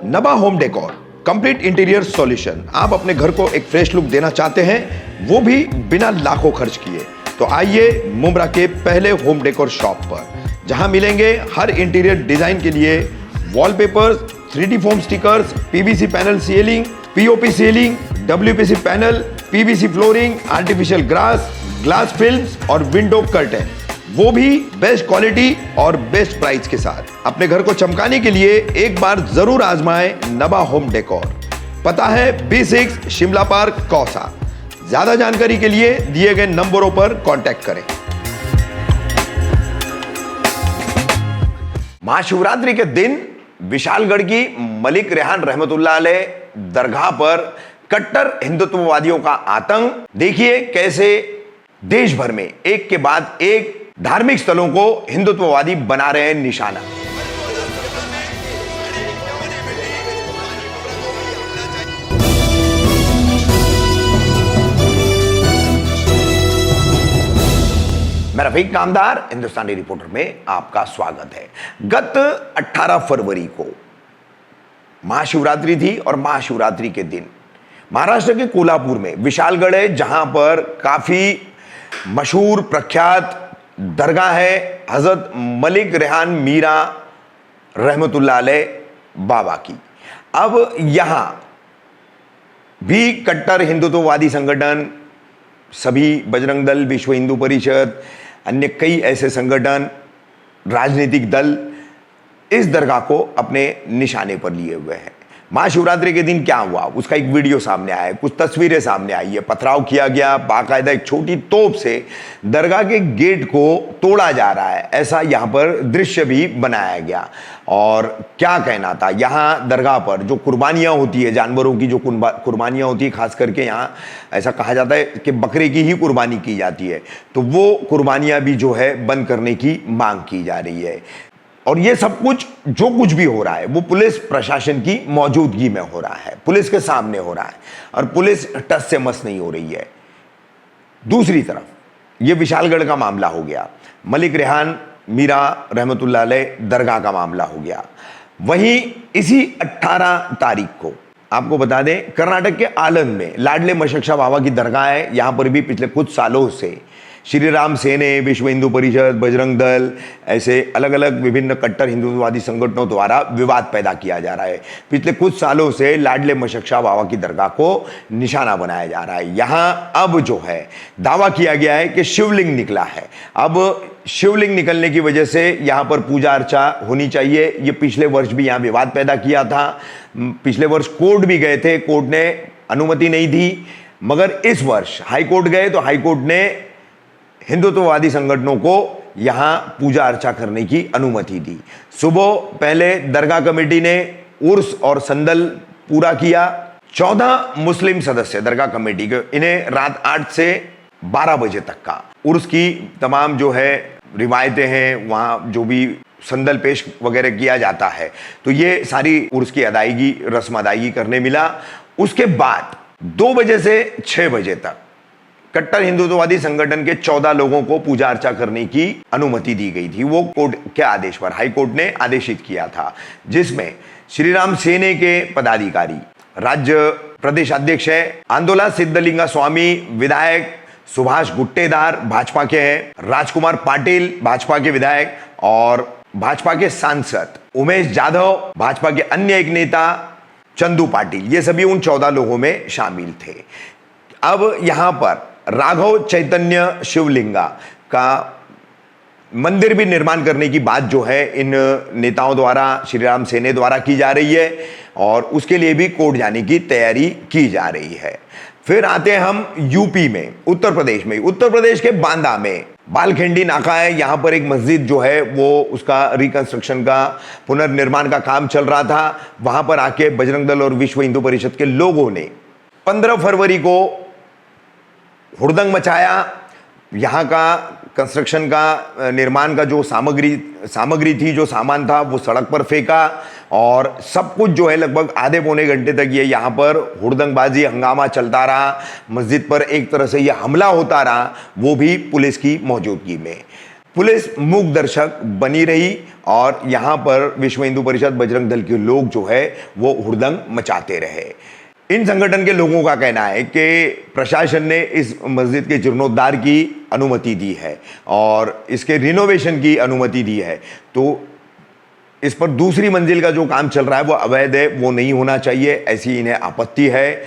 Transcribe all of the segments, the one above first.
नबा home decor complete interior solution. आप अपने घर को एक फ्रेश लुक देना चाहते हैं, वो भी बिना लाखों खर्च किए, तो आइए मुंब्रा के पहले होम डेकोर शॉप पर, जहां मिलेंगे हर इंटीरियर डिजाइन के लिए wallpapers, 3D foam stickers, PVC panel ceiling, POP ceiling, WPC panel, PVC flooring, artificial grass, glass films और विंडो कर्टेन, वो भी बेस्ट क्वालिटी और बेस्ट प्राइस के साथ। अपने घर को चमकाने के लिए एक बार जरूर आजमाएं नबा होम डेकोर। पता है B6 शिमला पार्क कौसा। ज्यादा जानकारी के लिए दिए गए नंबरों पर कांटेक्ट करें। महाशिवरात्रि के दिन विशालगढ़ की मलिक रेहान रहमतुल्लाह अलैह दरगाह पर कट्टर हिंदुत्ववादियों का आतंक। देखिए कैसे देश भर में एक के बाद एक धार्मिक स्थलों को हिंदुत्ववादी बना रहे हैं निशाना। मैं रफीक कामदार, हिंदुस्तानी रिपोर्टर में आपका स्वागत है। गत 18 फरवरी को महाशिवरात्रि थी और महाशिवरात्रि के दिन महाराष्ट्र के कोल्हापुर में विशालगढ़ है, जहां पर काफी मशहूर प्रख्यात दरगाह है हजरत मलिक रेहान मीरा रहमतुल्लाह अलैह बाबा की। अब यहां भी कट्टर हिंदुत्ववादी संगठन, सभी बजरंग दल, विश्व हिंदू परिषद, अन्य कई ऐसे संगठन, राजनीतिक दल इस दरगाह को अपने निशाने पर लिए हुए हैं। महाशिवरात्रि के दिन क्या हुआ उसका एक वीडियो सामने आया है, कुछ तस्वीरें सामने आई है। पथराव किया गया, बाकायदा एक छोटी तोप से दरगाह के गेट को तोड़ा जा रहा है, ऐसा यहां पर दृश्य भी बनाया गया। और क्या कहना था, यहां दरगाह पर जो कुर्बानियां होती है, जानवरों की जो कुर्बानियां होती है, खास करके यहाँ ऐसा कहा जाता है कि बकरे की ही कुर्बानी की जाती है, तो वो कुर्बानियां भी जो है बंद करने की मांग की जा रही है। और ये सब कुछ जो कुछ भी हो रहा है वो पुलिस प्रशासन की मौजूदगी में हो रहा है, पुलिस के सामने हो रहा है, और पुलिस टस से मस नहीं हो रही है। दूसरी तरफ ये विशालगढ़ का मामला हो गया, मलिक रेहान मीरा रहमतुल्लाह अलैह दरगाह का मामला हो गया। वहीं इसी 18 तारीख को आपको बता दें, कर्नाटक के आलंद में लाडले मशक्शा बाबा की दरगाह है। यहां पर भी पिछले कुछ सालों से श्री राम सेने, विश्व हिंदू परिषद, बजरंग दल, ऐसे अलग अलग विभिन्न कट्टर हिंदुत्ववादी संगठनों द्वारा विवाद पैदा किया जा रहा है। पिछले कुछ सालों से लाडले मशक्शा बाबा की दरगाह को निशाना बनाया जा रहा है। यहां अब जो है दावा किया गया है कि शिवलिंग निकला है। अब शिवलिंग निकलने की वजह से यहां पर पूजा अर्चा होनी चाहिए। ये पिछले वर्ष भी यहां विवाद पैदा किया था। पिछले वर्ष कोर्ट भी गए थे, कोर्ट ने अनुमति नहीं दी, मगर इस वर्ष हाईकोर्ट गए तो हाईकोर्ट ने हिंदुत्ववादी संगठनों को यहां पूजा अर्चा करने की अनुमति दी। सुबह पहले दरगाह कमेटी ने उर्स और संदल पूरा किया। 14 मुस्लिम सदस्य दरगाह कमेटी के, इन्हें रात 8 से 12 बजे तक का उर्स की तमाम जो है रिवायतें हैं, वहां जो भी संदल पेश वगैरह किया जाता है, तो ये सारी उर्स की अदायगी, रस्म अदायगी करने मिला। उसके बाद 2 बजे से 6 बजे तक कट्टर हिंदुत्ववादी संगठन के 14 लोगों को पूजा अर्चा करने की अनुमति दी गई थी। वो कोर्ट के आदेश पर हाईकोर्ट ने आदेशित किया था, जिसमें श्री राम सेने के पदाधिकारी, राज्य प्रदेश अध्यक्ष है आंदोलन सिद्धलिंगा स्वामी, विधायक सुभाष गुट्टेदार भाजपा के हैं, राजकुमार पाटिल भाजपा के विधायक, और भाजपा के सांसद उमेश जाधव, भाजपा के अन्य एक नेता चंदू पाटिल, ये सभी उन 14 लोगों में शामिल थे। अब यहां पर राघव चैतन्य शिवलिंगा का मंदिर भी निर्माण करने की बात जो है इन नेताओं द्वारा, श्री राम सेने द्वारा की जा रही है, और उसके लिए भी कोर्ट जाने की तैयारी की जा रही है। फिर आते हैं हम यूपी में, उत्तर प्रदेश में। उत्तर प्रदेश के बांदा में बालखेंडी नाका है, यहां पर एक मस्जिद जो है वो उसका रिकंस्ट्रक्शन का, पुनर्निर्माण का काम चल रहा था। वहां पर आके बजरंग दल और विश्व हिंदू परिषद के लोगों ने 15 फरवरी को हुड़दंग मचाया। यहाँ का कंस्ट्रक्शन का, निर्माण का जो सामग्री थी, जो सामान था, वो सड़क पर फेंका, और सब कुछ जो है लगभग आधे पौने घंटे तक ये यहाँ पर हुड़दंगबाजी, हंगामा चलता रहा। मस्जिद पर एक तरह से ये हमला होता रहा, वो भी पुलिस की मौजूदगी में। पुलिस मूक दर्शक बनी रही और यहां पर विश्व हिंदू परिषद बजरंग दल के लोग जो है वो हुड़दंग मचाते रहे। इन संगठन के लोगों का कहना है कि प्रशासन ने इस मस्जिद के जीर्णोद्धार की अनुमति दी है और इसके रिनोवेशन की अनुमति दी है, तो इस पर दूसरी मंजिल का जो काम चल रहा है वो अवैध है, वो नहीं होना चाहिए, ऐसी इन्हें आपत्ति है।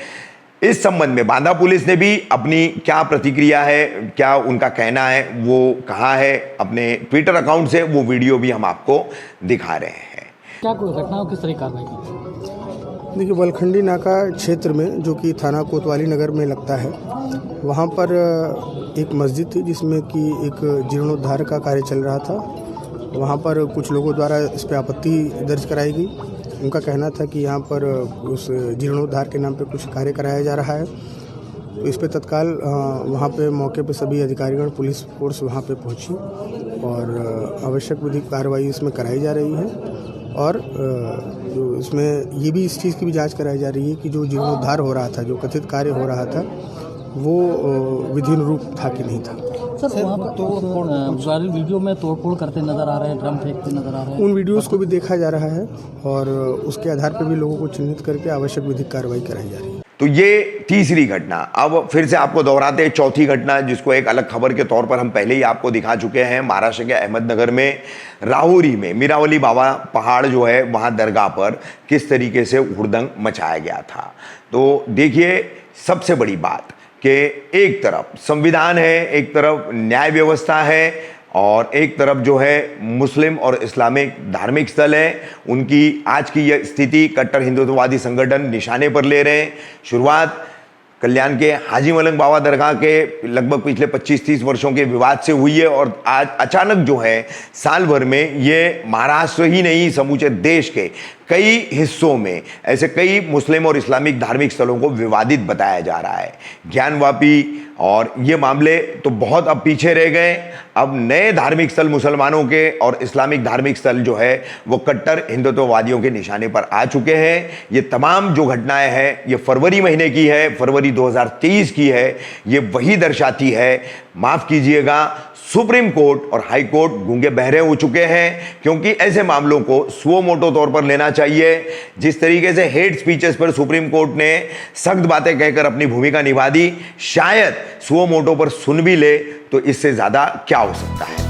इस संबंध में बांदा पुलिस ने भी अपनी क्या प्रतिक्रिया है, क्या उनका कहना है वो कहा है अपने ट्विटर अकाउंट से, वो वीडियो भी हम आपको दिखा रहे हैं। क्या कोई घटना हो, किस तरह की कार्रवाई की? देखिए, बलखंडी नाका क्षेत्र में जो कि थाना कोतवाली नगर में लगता है, वहाँ पर एक मस्जिद थी जिसमें कि एक जीर्णोद्धार का कार्य चल रहा था। वहाँ पर कुछ लोगों द्वारा इस पर आपत्ति दर्ज कराई गई। उनका कहना था कि यहाँ पर उस जीर्णोद्धार के नाम पे कुछ कार्य कराया जा रहा है, तो इस पे तत्काल वहाँ पे मौके पे सभी अधिकारीगण, पुलिस फोर्स वहाँ पे पहुँची और आवश्यक विधिक कार्रवाई इसमें कराई जा रही है। और जो इसमें ये भी इस चीज़ की भी जांच कराई जा रही है कि जो जीर्णोद्धार हो रहा था, जो कथित कार्य हो रहा था, वो विधिनुरूप था कि नहीं था। सर वहाँ पर तोड़फोड़, वायरल वीडियो में तोड़फोड़ करते नजर आ रहे हैं, ड्रम फेंकते नजर आ रहे हैं। उन वीडियोस को भी देखा जा रहा है और उसके आधार पर भी लोगों को चिन्हित करके आवश्यक विधिक कार्रवाई कराई जा रही है। तो ये तीसरी घटना। अब फिर से आपको दोहराते हैं चौथी घटना, जिसको एक अलग खबर के तौर पर हम पहले ही आपको दिखा चुके हैं। महाराष्ट्र के अहमदनगर में राहुरी में मीरावली बाबा पहाड़ जो है वहाँ दरगाह पर किस तरीके से हुड़दंग मचाया गया था। तो देखिए, सबसे बड़ी बात कि एक तरफ संविधान है, एक तरफ न्याय व्यवस्था है और एक तरफ जो है मुस्लिम और इस्लामिक धार्मिक स्थल है। उनकी आज की यह स्थिति कट्टर हिंदुत्ववादी संगठन निशाने पर ले रहे हैं। शुरुआत कल्याण के हाजी मलंग बाबा दरगाह के लगभग पिछले 25-30 वर्षों के विवाद से हुई है और आज अचानक जो है साल भर में ये महाराष्ट्र ही नहीं, समूचे देश के कई हिस्सों में ऐसे कई मुस्लिम और इस्लामिक धार्मिक स्थलों को विवादित बताया जा रहा है। ज्ञानवापी और ये मामले तो बहुत अब पीछे रह गए। अब नए धार्मिक स्थल मुसलमानों के और इस्लामिक धार्मिक स्थल जो है वो कट्टर हिंदुत्ववादियों के निशाने पर आ चुके हैं। ये तमाम जो घटनाएं हैं ये फरवरी महीने की है, फरवरी 2023 की है। ये वही दर्शाती है, माफ कीजिएगा, सुप्रीम कोर्ट और हाई कोर्ट गूंगे बहरे हो चुके हैं, क्योंकि ऐसे मामलों को सुओ मोटो तौर पर लेना चाहिए। जिस तरीके से हेट स्पीचेस पर सुप्रीम कोर्ट ने सख्त बातें कहकर अपनी भूमिका निभा दी, शायद सुओ मोटो पर सुन भी ले तो इससे ज्यादा क्या हो सकता है।